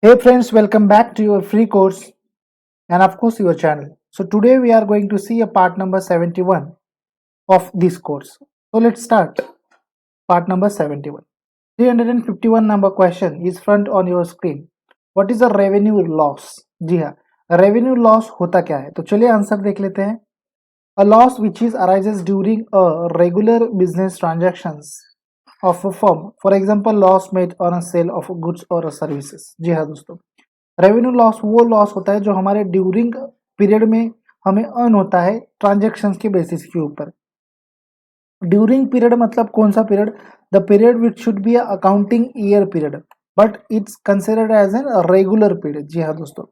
Hey friends, welcome back to your free course and of course your channel. So today we are going to see a part number 71 of this course. So let's start part number 71. 351 number question is front on your screen. What is a revenue loss? जी हाँ, revenue loss होता क्या है? तो चलिए answer देख लेते हैं. A loss which is arises during a regular business transactions of a firm. For example, loss made on a sale of goods or services. जी हाँ दोस्तों, रेवेन्यू लॉस वो लॉस होता है जो हमारे ड्यूरिंग पीरियड में हमें अर्न होता है ट्रांजेक्शन्स के बेसिस के ऊपर. ड्यूरिंग पीरियड मतलब कौन सा period? The period which should be accounting year period but it's considered as an regular period. जी हाँ दोस्तों,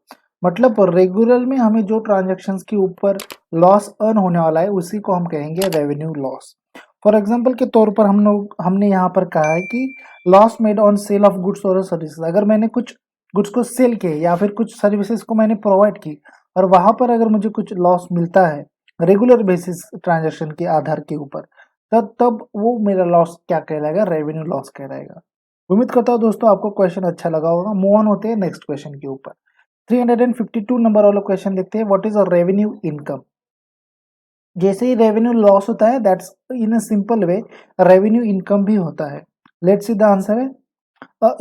मतलब रेगुलर में हमें जो ट्रांजेक्शन्स के ऊपर लॉस अर्न होने वाला है उसी को हम कहेंगे रेवेन्यू लॉस. फॉर एग्जाम्पल के तौर पर हमने यहाँ पर कहा है कि loss made on sale of goods और सर्विसेज. अगर मैंने कुछ गुड्स को सेल किए या फिर कुछ सर्विसेज को मैंने प्रोवाइड की और वहां पर अगर मुझे कुछ लॉस मिलता है रेगुलर बेसिस ट्रांजेक्शन के आधार के ऊपर, तब वो मेरा लॉस क्या कहलाएगा? रेवेन्यू लॉस कहलाएगा. उम्मीद करता हूँ दोस्तों आपको क्वेश्चन अच्छा लगा होगा. मूव ऑन होते हैं नेक्स्ट क्वेश्चन के ऊपर. 352 नंबर वाला क्वेश्चन देखते हैं. What is a revenue income? जैसे ही रेवेन्यू लॉस होता है that's in a simple way revenue income भी होता है. लेट्स सी द आंसर है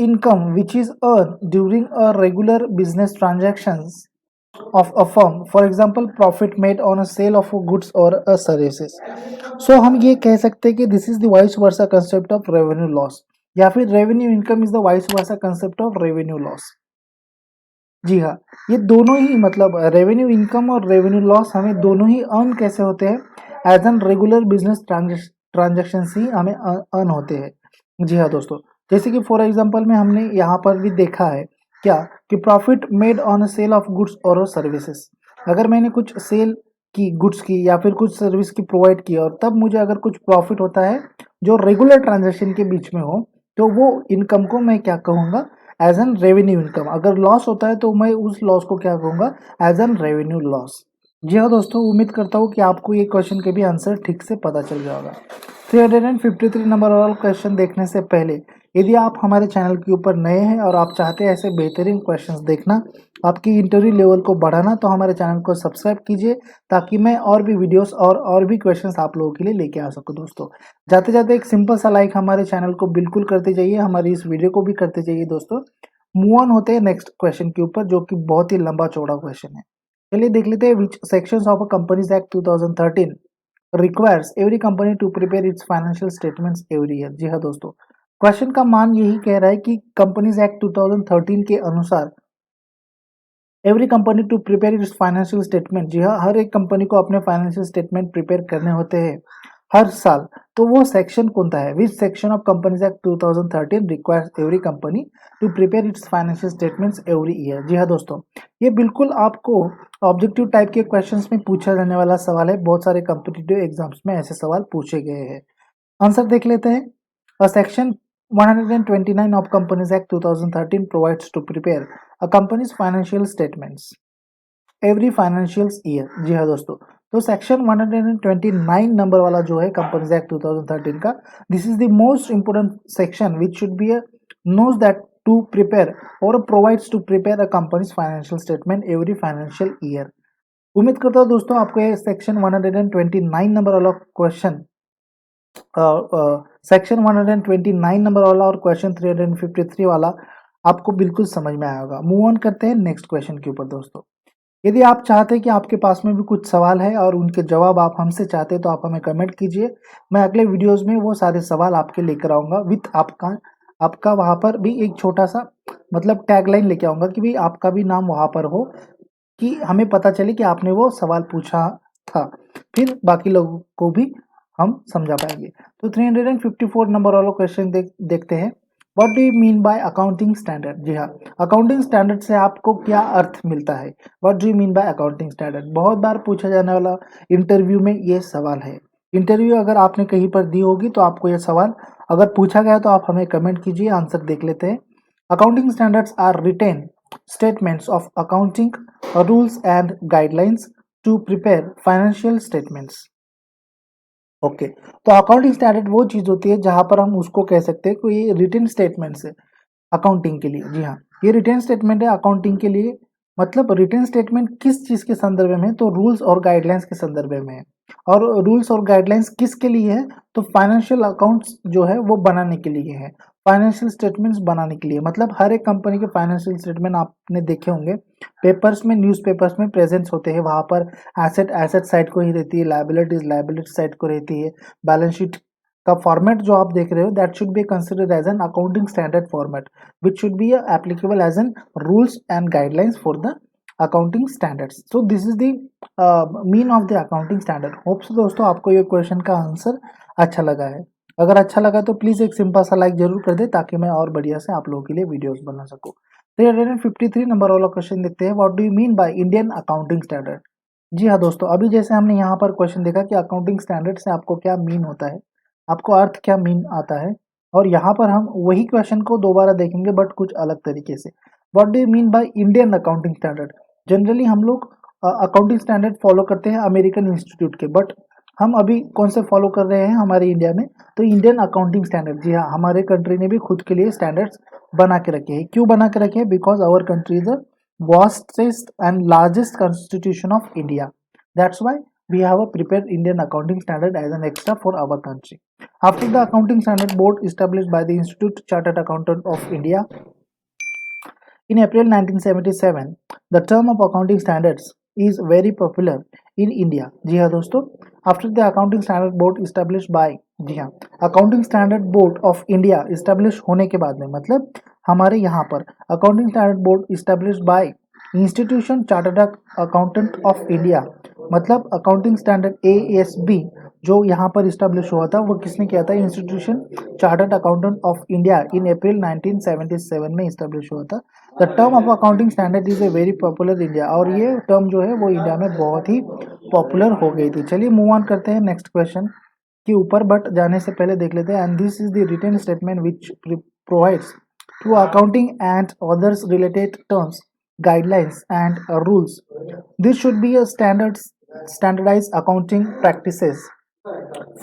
income which is earned during a regular business transactions of a firm. For example, profit made on a sale of goods or a services. So हम ये कह सकते हैं कि this is the vice versa concept of revenue loss या फिर revenue income is the vice versa concept of revenue loss. जी हाँ, ये दोनों ही मतलब रेवेन्यू इनकम और रेवेन्यू लॉस हमें दोनों ही अर्न कैसे होते हैं? As an regular business transaction ही हमें अर्न होते हैं. जी हाँ दोस्तों, जैसे कि फॉर एग्जांपल में हमने यहाँ पर भी देखा है क्या कि profit made on sale of goods और सर्विसेज. अगर मैंने कुछ सेल की गुड्स की या फिर कुछ सर्विस की प्रोवाइड की और तब मुझे अगर कुछ प्रॉफिट होता है जो रेगुलर ट्रांजेक्शन के बीच में हो, तो वो इनकम को मैं क्या कहूँगा? As an revenue income. अगर लॉस होता है तो मैं उस लॉस को क्या कहूँगा? As an revenue loss. जी हाँ दोस्तों, उम्मीद करता हूँ कि आपको ये क्वेश्चन के भी आंसर ठीक से पता चल गया होगा. 353 नंबर वाला क्वेश्चन देखने से पहले यदि आप हमारे चैनल के ऊपर नए हैं और आप चाहते हैं ऐसे बेहतरीन क्वेश्चंस देखना, आपकी इंटरव्यू लेवल को बढ़ाना, तो हमारे चैनल को सब्सक्राइब कीजिए ताकि मैं और भी वीडियोस और भी क्वेश्चंस आप लोगों के लिए लेके आ सकूं. दोस्तों जाते जाते एक सिंपल सा लाइक हमारे चैनल को बिल्कुल करते जाइए, हमारी इस वीडियो को भी करते जाइए. दोस्तों मूव ऑन होते हैं नेक्स्ट क्वेश्चन के ऊपर जो कि बहुत ही लंबा चौड़ा क्वेश्चन है. चलिए देख लेते हैं. Which sections of a companies act 2013 requires every company to prepare its financial statements every year. जी हाँ दोस्तों, क्वेश्चन का मान यही कह रहा है कि कंपनीज एक्ट 2013 के अनुसार every company to prepare its financial statement. जी हाँ, हर एक कंपनी को अपने फाइनेंशियल स्टेटमेंट प्रिपेयर करने होते हैं हर साल. तो वो सेक्शन कौन सा है? Which section of companies act 2013 requires every company to prepare its financial statements every year. जी हाँ दोस्तों, ये बिल्कुल आपको ऑब्जेक्टिव टाइप के क्वेश्चंस में पूछा जाने वाला सवाल है. बहुत सारे कॉम्पिटिटिव एग्जाम्स में ऐसे सवाल पूछे गए हैं. आंसर देख लेते हैं. A section 129 of Companies Act 2013 provides to prepare a company's financial statements every financial year. जी हाँ दोस्तों, तो सेक्शन 129 नंबर वाला जो है कंपनीज एक्ट 2013 का, this is the most important section which should B knows that to prepare or provides to prepare a company's financial statement every financial year. उम्मीद करता हूँ दोस्तों आपको ये सेक्शन 129 नंबर वाला क्वेश्चन सेक्शन 129 नंबर वाला और क्वेश्चन 353 वाला आपको बिल्कुल समझ में आया होगा. मूव ऑन करते हैं नेक्स्ट क्वेश्चन के ऊपर. दोस्तों यदि आप चाहते हैं कि आपके पास में भी कुछ सवाल है और उनके जवाब आप हमसे चाहते हैं तो आप हमें कमेंट कीजिए. मैं अगले वीडियोस में वो सारे सवाल आपके लेकर आऊँगा विथ आपका वहाँ पर भी एक छोटा सा मतलब टैगलाइन लेके आऊँगा कि भाई आपका भी नाम वहाँ पर हो कि हमें पता चले कि आपने वो सवाल पूछा था. फिर बाकी लोगों को भी हम समझा पाएंगे. तो 354 नंबर वाला क्वेश्चन देखते हैं. What do you mean by accounting standard? जी हाँ, अकाउंटिंग स्टैंडर्ड से आपको क्या अर्थ मिलता है? What do you mean by accounting standard बहुत बार पूछा जाने वाला इंटरव्यू में ये सवाल है. इंटरव्यू अगर आपने कहीं पर दी होगी तो आपको ये सवाल अगर पूछा गया तो आप हमें कमेंट कीजिए. आंसर देख लेते हैं. Accounting standards are written statements of accounting rules and guidelines to prepare financial statements. Okay, तो अकाउंटिंग स्टैंडर्ड वो चीज होती है जहां पर हम उसको कह सकते हैं कि ये रिटन स्टेटमेंट्स है. अकाउंटिंग के लिए। जी हाँ, ये रिटर्न स्टेटमेंट है अकाउंटिंग के लिए। मतलब रिटर्न स्टेटमेंट किस चीज़ के संदर्भ में है, तो रूल्स और गाइडलाइंस के संदर्भ में है। और रूल्स और गाइडलाइंस किसके लिए है, तो फाइनेंशियल अकाउंट्स जो है वो बनाने के लिए है, फाइनेंशियल स्टेटमेंट्स बनाने के लिए। मतलब हर एक कंपनी के फाइनेंशियल स्टेटमेंट आपने देखे होंगे, पेपर्स में, न्यूज़पेपर्स में प्रेजेंट्स होते हैं। वहाँ पर एसेट साइड को ही रहती है, लायबिलिटी साइड को रहती है। बैलेंस शीट का फॉर्मेट जो आप देख रहे हो, that should be considered as an accounting standard format which should be applicable as an rules and guidelines for the accounting standards. So this is the mean of the accounting standard. Hope so दोस्तों आपको ये question का answer अच्छा लगा है। अगर अच्छा लगा तो प्लीज़ एक सिंपल सा लाइक जरूर कर दे, ताकि मैं और बढ़िया से आप लोगों के लिए वीडियोस बना सकूँ। 353 नंबर वाला क्वेश्चन देखते हैं, what do you mean by Indian accounting standard. जी हाँ दोस्तों, अभी जैसे हमने यहाँ पर क्वेश्चन देखा कि अकाउंटिंग स्टैंडर्ड से आपको क्या मीन होता है, आपको अर्थ क्या मीन आता है, और यहाँ पर हम वही क्वेश्चन को दोबारा देखेंगे बट कुछ अलग तरीके से। What do you mean by Indian accounting standard. Generally हम लोग अकाउंटिंग स्टैंडर्ड फॉलो करते हैं अमेरिकन इंस्टीट्यूट के, बट हम अभी कौन से फॉलो कर रहे हैं हमारे इंडिया में, तो इंडियन अकाउंटिंग स्टैंडर्ड। जी हाँ, हमारे कंट्री ने भी खुद के लिए स्टैंडर्ड्स बना के रखे हैं। क्यों बना के रखे हैं, because our country is the vastest and largest constitution of India, that's why we have a prepared Indian accounting standard as an extra for our country. After the accounting standard board established by the Institute Chartered Accountant of India in April 1977, the term of accounting standards is very popular in India. जी हाँ दोस्तों, after the accounting standard board established by, जी हाँ, accounting standard board of India establish होने के बाद में, मतलब हमारे यहाँ पर accounting standard board established by institution chartered accountant of India, मतलब अकाउंटिंग स्टैंडर्ड ASB जो यहाँ पर इस्टेब्लिश हुआ था, वो किसने किया था, institution chartered accountant of India in April 1977 में इस्टेब्लिश हुआ था। The term of accounting standard is a very popular India, और ये टर्म जो है वो इंडिया में बहुत ही पॉपुलर हो गई थी। चलिए मूव ऑन करते हैं नेक्स्ट क्वेश्चन के ऊपर, बट जाने से पहले देख लेते हैं, and this is the written statement which provides to accounting and others related terms, guidelines and rules. This should be a standardized accounting practices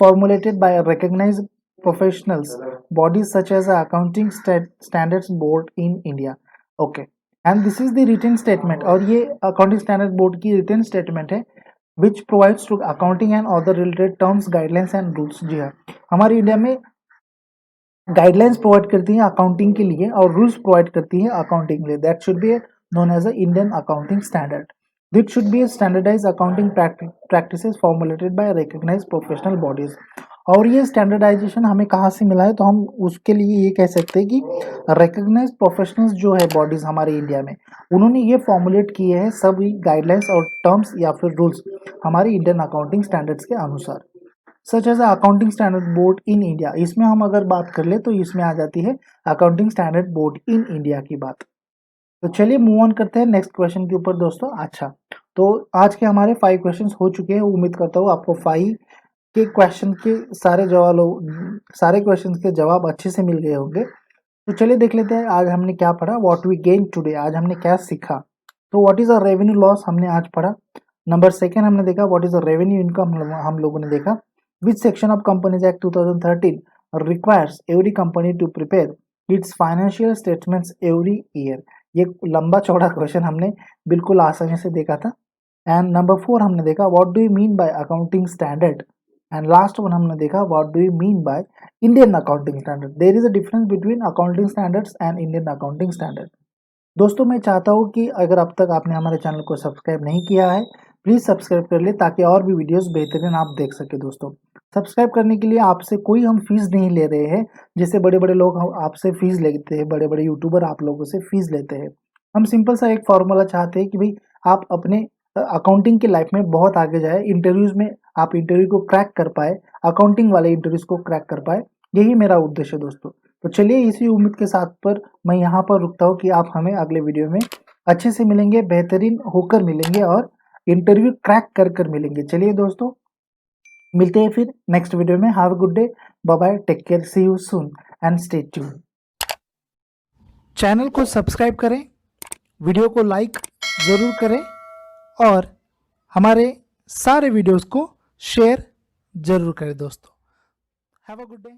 formulated by recognized professionals bodies such as the accounting standards board in India. Okay, and this is the written statement, और ये accounting standard board की written statement है which provides to accounting and other related terms, guidelines and rules. जी हाँ, हमारे India में guidelines provide करती हैं accounting के लिए और रूल्स प्रोवाइड करती हैं अकाउंटिंग के लिए, that should B known as the Indian accounting standard. This should be a standardized accounting practices formulated by recognized professional bodies. और ये स्टैंडर्डाइजेशन हमें कहाँ से मिला है, तो हम उसके लिए ये कह सकते हैं कि रिकग्नाइज्ड प्रोफेशनल्स जो है बॉडीज हमारे इंडिया में, उन्होंने ये फॉर्मुलेट किए हैं सभी गाइडलाइंस और टर्म्स या फिर रूल्स हमारे इंडियन अकाउंटिंग स्टैंडर्ड्स के अनुसार। Such as accounting standard board in India, इसमें हम अगर बात कर ले तो इसमें आ जाती है accounting standard board in India की बात। तो चलिए मूव ऑन करते हैं नेक्स्ट क्वेश्चन के ऊपर दोस्तों। अच्छा, तो आज के हमारे 5 क्वेश्चंस हो चुके हैं। उम्मीद करता हूँ आपको 5 के क्वेश्चन के सारे क्वेश्चंस के जवाब अच्छे से मिल गए होंगे। तो चलिए देख लेते हैं आज हमने क्या पढ़ा, व्हाट वी गेन टुडे, आज हमने क्या सीखा। तो what is a revenue loss हमने आज पढ़ा। नंबर 2 हमने देखा what is a revenue income, हम लोगों ने देखा। Which section of companies act 2013 requires every company to prepare its financial statements every year. ये लंबा चौड़ा क्वेश्चन हमने बिल्कुल आसानी से देखा था। एंड नंबर 4 हमने देखा what do you mean by accounting standard, and last one हमने देखा what do you mean by Indian accounting standard. There is a difference between accounting standards and Indian accounting standard. दोस्तों मैं चाहता हूँ कि अगर अब तक आपने हमारे चैनल को सब्सक्राइब नहीं किया है, प्लीज़ सब्सक्राइब कर ले ताकि और भी वीडियोस बेहतरीन आप देख सके। दोस्तों सब्सक्राइब करने के लिए आपसे कोई हम फीस नहीं ले रहे हैं, जैसे बड़े बड़े लोग आपसे फीस लेते हैं, बड़े बड़े यूट्यूबर आप लोगों से फीस लेते हैं। हम सिंपल सा एक फॉर्मूला चाहते हैं कि भाई आप अपने अकाउंटिंग की लाइफ में बहुत आगे जाए, इंटरव्यूज में आप इंटरव्यू को क्रैक कर पाए, अकाउंटिंग वाले इंटरव्यूज को क्रैक कर पाए, यही मेरा उद्देश्य है दोस्तों। तो चलिए इसी उम्मीद के साथ पर मैं यहाँ पर रुकता हूँ कि आप हमें अगले वीडियो में अच्छे से मिलेंगे, बेहतरीन होकर मिलेंगे और इंटरव्यू क्रैक कर कर मिलेंगे। चलिए दोस्तों मिलते हैं फिर नेक्स्ट वीडियो में। Have a good day, bye bye, take care, see you soon and stay tune. Channel को सब्सक्राइब करें, वीडियो को लाइक ज़रूर करें और हमारे सारे वीडियोस को शेयर ज़रूर करें दोस्तों। Have a good day.